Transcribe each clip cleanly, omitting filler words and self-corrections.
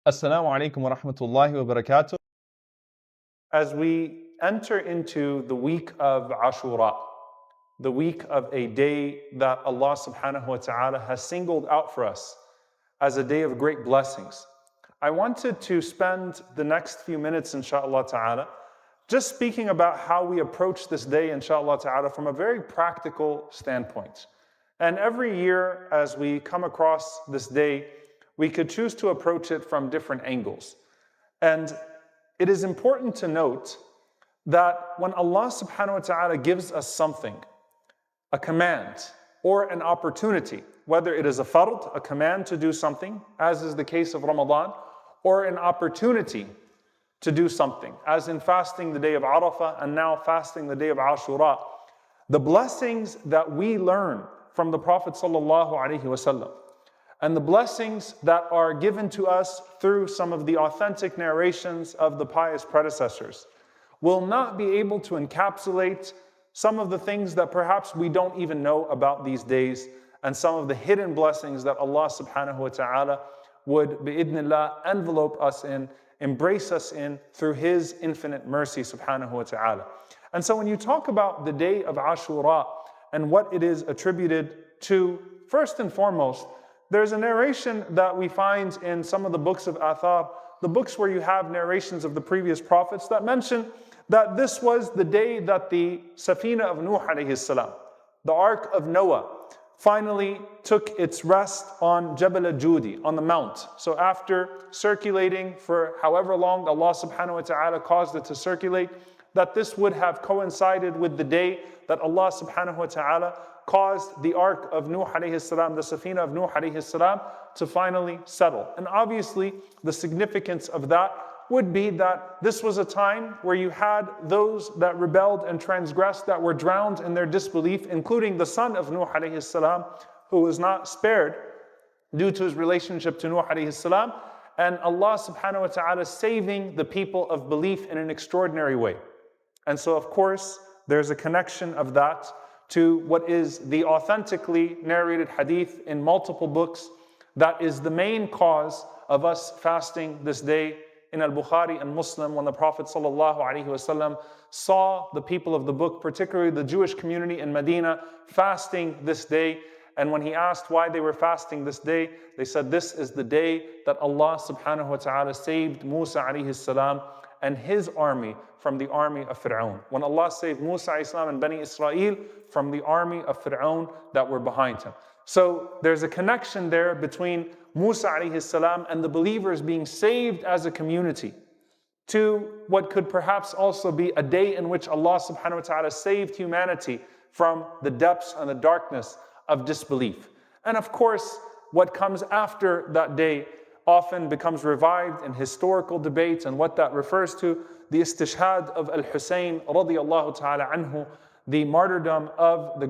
Assalamu alaikum wa rahmatullahi wa barakatuh. As we enter into the week of Ashura, the week of a day that Allah subhanahu wa ta'ala has singled out for us as a day of great blessings, I wanted to spend the next few minutes, inshaAllah ta'ala, just speaking about how we approach this day, inshaAllah ta'ala, from a very practical standpoint. And every year, as we come across this day, we could choose to approach it from different angles. And it is important to note that when Allah subhanahu wa ta'ala gives us something, a command or an opportunity, whether it is a fard, a command to do something, as is the case of Ramadan, or an opportunity to do something, as in fasting the day of Arafah and now fasting the day of Ashura, the blessings that we learn from the Prophet sallallahu alaihi wasallam, and the blessings that are given to us through some of the authentic narrations of the pious predecessors will not be able to encapsulate some of the things that perhaps we don't even know about these days, and some of the hidden blessings that Allah subhanahu wa ta'ala would, bi'idhnillah, envelope us in, embrace us in through His infinite mercy subhanahu wa ta'ala. And so when you talk about the day of Ashura and what it is attributed to, first and foremost, there's a narration that we find in some of the books of Athar, the books where you have narrations of the previous prophets that mention that this was the day that the Safina of Nuh alayhi salam, the Ark of Noah, finally took its rest on Jabal al-Judi, on the mount. So after circulating for however long Allah subhanahu wa ta'ala caused it to circulate, that this would have coincided with the day that Allah subhanahu wa ta'ala caused the Ark of Nuh alayhi salam, the Safina of Nuh alayhi salam, to finally settle. And obviously the significance of that would be that this was a time where you had those that rebelled and transgressed that were drowned in their disbelief, including the son of Nuh alayhi salam, who was not spared due to his relationship to Nuh alayhi salam, and Allah subhanahu wa ta'ala saving the people of belief in an extraordinary way. And so of course there's a connection of that to what is the authentically narrated hadith in multiple books that is the main cause of us fasting this day. In Al-Bukhari and Muslim, when the Prophet ﷺ saw the people of the book, particularly the Jewish community in Medina, fasting this day, and when he asked why they were fasting this day, they said this is the day that Allah subhanahu wa ta'ala saved Musa alayhi salam and his army from the army of Pharaoh. When Allah saved Musa alayhi salam and Bani Israel from the army of Pharaoh that were behind him. So there's a connection there between Musa alayhi salam and the believers being saved as a community to what could perhaps also be a day in which Allah subhanahu wa ta'ala saved humanity from the depths and the darkness of disbelief. And of course, what comes after that day often becomes revived in historical debates, and what that refers to, the istishhad of Al-Hussein radiyallahu ta'ala anhu, the martyrdom of the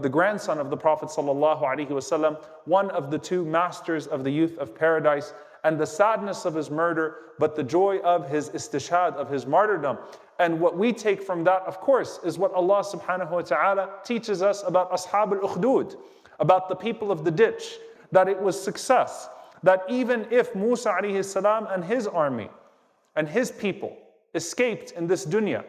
grandson of the Prophet sallallahu alaihi wasallam, one of the two masters of the youth of paradise, and the sadness of his murder, but the joy of his istishhad, of his martyrdom. And what we take from that, of course, is what Allah subhanahu wa ta'ala teaches us about Ashab al-Ukhdud, about the people of the ditch, that it was success, that even if Musa alayhi salam and his army and his people escaped in this dunya,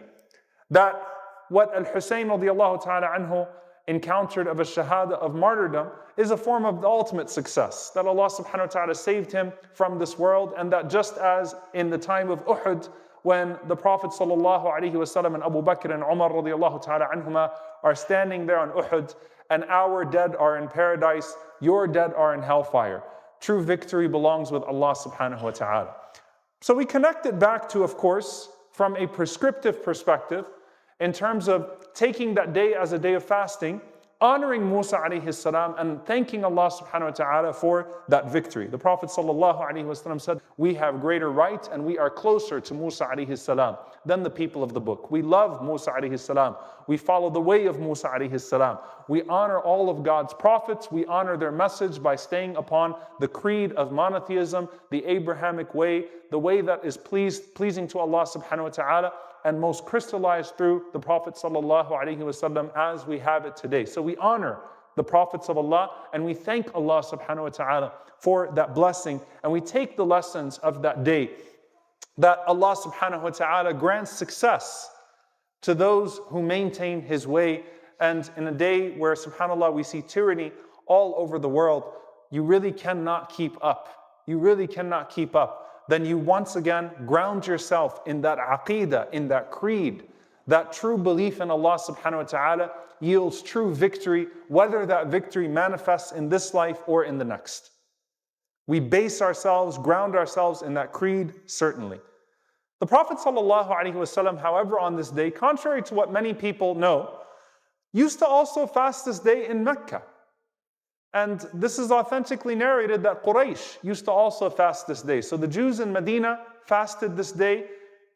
that what Al-Hussein radiallahu ta'ala anhu encountered of a shahada of martyrdom is a form of the ultimate success, that Allah subhanahu wa ta'ala saved him from this world, and that just as in the time of Uhud, when the Prophet sallallahu alaihi wasallam and Abu Bakr and Umar radiallahu ta'ala anhuma are standing there on Uhud, and our dead are in paradise, your dead are in hellfire. True victory belongs with Allah subhanahu wa ta'ala. So we connect it back to, of course, from a prescriptive perspective, in terms of taking that day as a day of fasting, honoring Musa alayhi salam and thanking Allah subhanahu wa ta'ala for that victory. The Prophet sallallahu alaihi wasallam said, we have greater right and we are closer to Musa alayhi salam than the people of the book. We love Musa alayhi salam. We follow the way of Musa alayhi salam. We honor all of God's prophets. We honor their message by staying upon the creed of monotheism, the Abrahamic way, the way that is pleasing to Allah subhanahu wa ta'ala, and most crystallized through the Prophet sallallahu alaihi wasallam as we have it today. So we honor the prophets of Allah, and we thank Allah subhanahu wa ta'ala for that blessing, and we take the lessons of that day, that Allah subhanahu wa ta'ala grants success to those who maintain His way. And in a day where, subhanAllah, we see tyranny all over the world, you really cannot keep up. You really cannot keep up. Then you once again ground yourself in that aqeedah, in that creed. That true belief in Allah subhanahu wa ta'ala yields true victory, whether that victory manifests in this life or in the next. We base ourselves, ground ourselves in that creed, certainly. The Prophet ﷺ, however, on this day, contrary to what many people know, used to also fast this day in Mecca. And this is authentically narrated that Quraysh used to also fast this day. So the Jews in Medina fasted this day,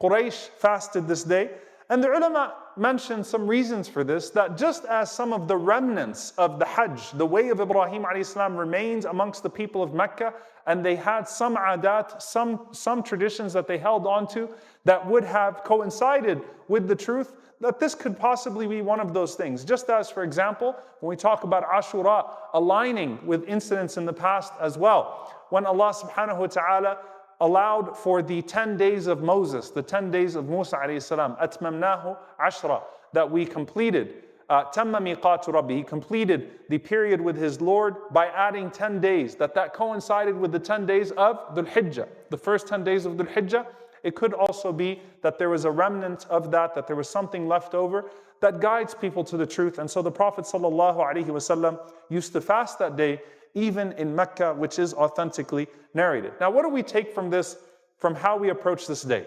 Quraysh fasted this day. And the ulama mentioned some reasons for this, that just as some of the remnants of the Hajj, the way of Ibrahim alayhi salam, remains amongst the people of Mecca, and they had some adat, some traditions that they held on to that would have coincided with the truth, that this could possibly be one of those things. Just as, for example, when we talk about Ashura, aligning with incidents in the past as well, when Allah subhanahu wa ta'ala allowed for the 10 days of Moses, the 10 days of Musa alayhi salam, atmamnahu ashra, that we completed. Tamma miqatu rabbi, he completed the period with his Lord by adding 10 days, that coincided with the 10 days of Dhul Hijjah, the first 10 days of Dhul Hijjah. It could also be that there was a remnant of that there was something left over that guides people to the truth. And so the Prophet ﷺ used to fast that day, even in Mecca, which is authentically narrated. Now, what do we take from this, from how we approach this day?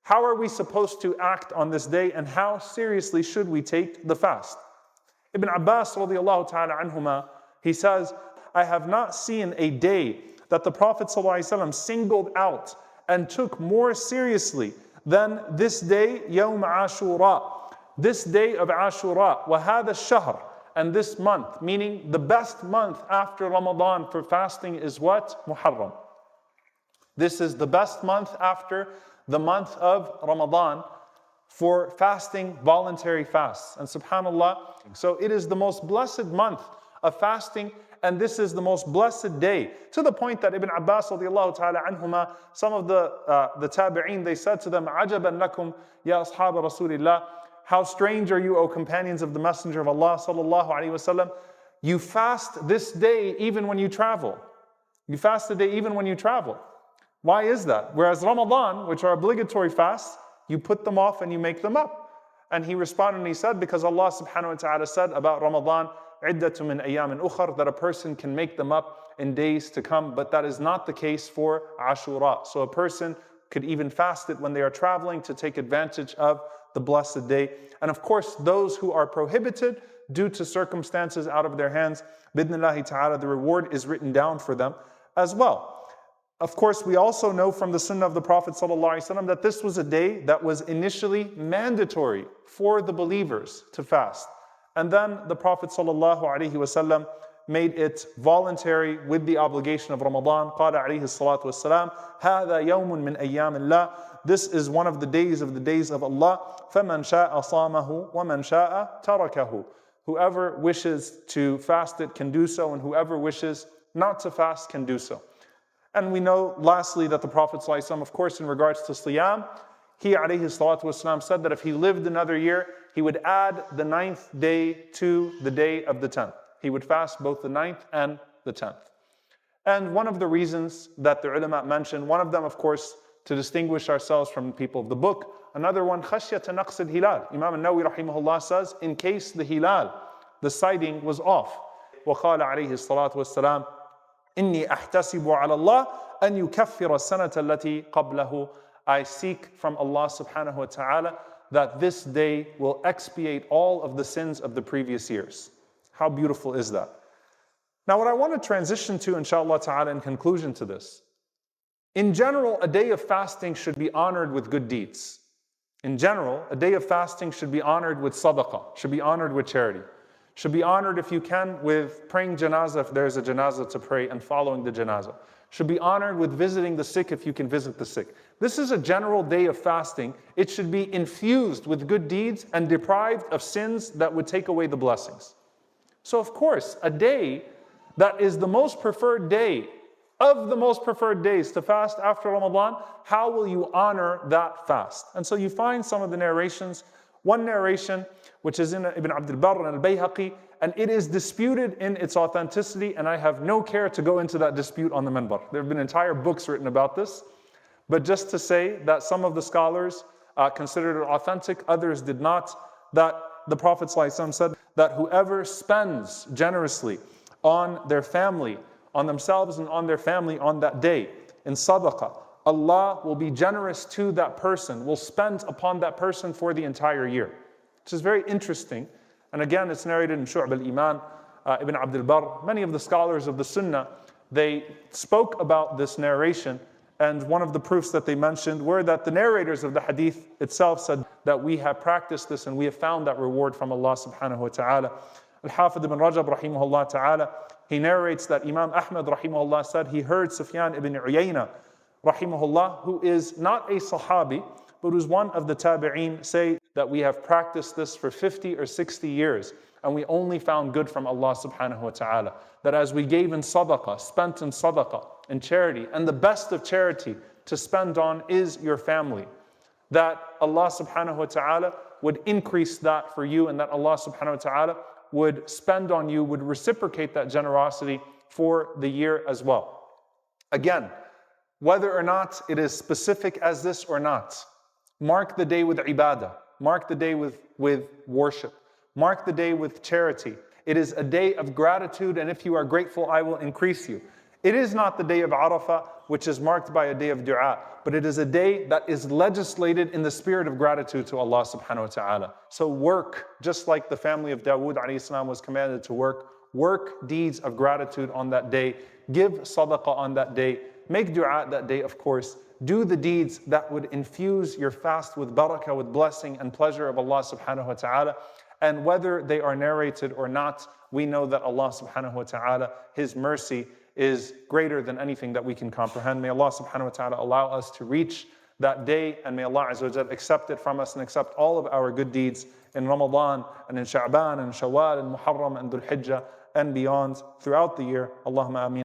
How are we supposed to act on this day, and how seriously should we take the fast? Ibn Abbas radiallahu ta'ala anhuma, he says, I have not seen a day that the Prophet ﷺ singled out and took more seriously than this day, Yawm Ashura, this day of Ashura, وَهَذَا الشَّهْرِ, and this month, meaning the best month after Ramadan for fasting is what? Muharram. This is the best month after the month of Ramadan for fasting, voluntary fasts. And subhanAllah, so it is the most blessed month of fasting, and this is the most blessed day, to the point that Ibn Abbas radiallahu ta'ala anhuma, some of the tabi'een, they said to them, عَجَبًا لَكُمْ يَا أَصْحَابَ رَسُولِ اللَّهِ, how strange are you, O companions of the Messenger of Allah sallallahu alaihi wasallam, you fast this day even when you travel. You fast the day even when you travel. Why is that? Whereas Ramadan, which are obligatory fasts, you put them off and you make them up. And he responded and he said, because Allah subhanahu wa ta'ala said about Ramadan, عِدَّةٌ مِّنْ أَيَّامٍ أُخَرٍ, that a person can make them up in days to come, but that is not the case for Ashura. So a person could even fast it when they are traveling to take advantage of the blessed day. And of course, those who are prohibited due to circumstances out of their hands, bidnillahi ta'ala, the reward is written down for them as well. Of course, we also know from the sunnah of the Prophet ﷺ that this was a day that was initially mandatory for the believers to fast. And then the Prophet ﷺ made it voluntary with the obligation of Ramadan. قال عليه الصلاة والسلام هذا يوم من أيام الله. This is one of the days of Allah. فَمَنْ شَاءَ صَامَهُ وَمَنْ شَاءَ تَرَكَهُ. Whoever wishes to fast it can do so, and whoever wishes not to fast can do so. And we know lastly that the Prophet ﷺ, of course, in regards to Siyam, he alayhi salatu wasalam said that if he lived another year, he would add the 9th day to the day of the 10th. He would fast both the 9th and the 10th. And one of the reasons that the ulama mentioned, one of them, of course, to distinguish ourselves from the people of the book. Another one, خَشْيَةَ نَقْصِ الْهِلَالِ. Imam al-Nawawi rahimahullah says, in case the hilal, the sighting was off. وَقَالَ عَلَيْهِ الصَّلَاةُ وَالسَّلَامُ إِنِّي أَحْتَسِبُ عَلَى اللَّهِ أَنْ يُكَفِّرَ السَّنَةَ الَّتِي قَبْلَهُ. I seek from Allah subhanahu wa ta'ala that this day will expiate all of the sins of the previous years. How beautiful is that? Now what I want to transition to, inshallah ta'ala, in conclusion to this, in general, a day of fasting should be honored with good deeds. In general, a day of fasting should be honored with sadaqah, should be honored with charity, should be honored if you can with praying janazah if there's a janazah to pray and following the janazah. Should be honored with visiting the sick if you can visit the sick. This is a general day of fasting. It should be infused with good deeds and deprived of sins that would take away the blessings. So of course, a day that is the most preferred day of the most preferred days to fast after Ramadan, how will you honor that fast? And so you find some of the narrations, one narration, which is in Ibn Abd al-Barr and al-Bayhaqi, and it is disputed in its authenticity, and I have no care to go into that dispute on the minbar. There have been entire books written about this, but just to say that some of the scholars considered it authentic, others did not, that the Prophet ﷺ said that whoever spends generously on their family, on themselves and on their family on that day in sadaqah, Allah will be generous to that person, will spend upon that person for the entire year. Which is very interesting. And again, it's narrated in Shu'ab al-Iman, Ibn Abd al-Barr. Many of the scholars of the Sunnah, they spoke about this narration, and one of the proofs that they mentioned were that the narrators of the hadith itself said that we have practiced this and we have found that reward from Allah subhanahu wa ta'ala. Al-Hafidh ibn Rajab rahimahullah ta'ala, he narrates that Imam Ahmad rahimahullah said he heard Sufyan ibn Uyayna rahimahullah, who is not a Sahabi, but who's one of the Tabi'een, say that we have practiced this for 50 or 60 years and we only found good from Allah subhanahu wa ta'ala. That as we gave in sadaqah, spent in sadaqah, in charity, and the best of charity to spend on is your family, that Allah subhanahu wa ta'ala would increase that for you, and that Allah subhanahu wa ta'ala would spend on you, would reciprocate that generosity for the year as well. Again, whether or not it is specific as this or not, mark the day with ibadah, mark the day with worship, mark the day with charity. It is a day of gratitude, and if you are grateful, I will increase you. It is not the day of Arafah, which is marked by a day of dua, but it is a day that is legislated in the spirit of gratitude to Allah subhanahu wa ta'ala. So work, just like the family of Dawood alayhi salam was commanded to work deeds of gratitude on that day, give sadaqah on that day, make dua that day, of course. Do the deeds that would infuse your fast with barakah, with blessing and pleasure of Allah subhanahu wa ta'ala. And whether they are narrated or not, we know that Allah subhanahu wa ta'ala, His mercy is greater than anything that we can comprehend. May Allah subhanahu wa ta'ala allow us to reach that day, and may Allah azza wa jal accept it from us and accept all of our good deeds in Ramadan and in Sha'ban and Shawwal and Muharram and Dhul Hijjah and beyond throughout the year. Allahumma ameen.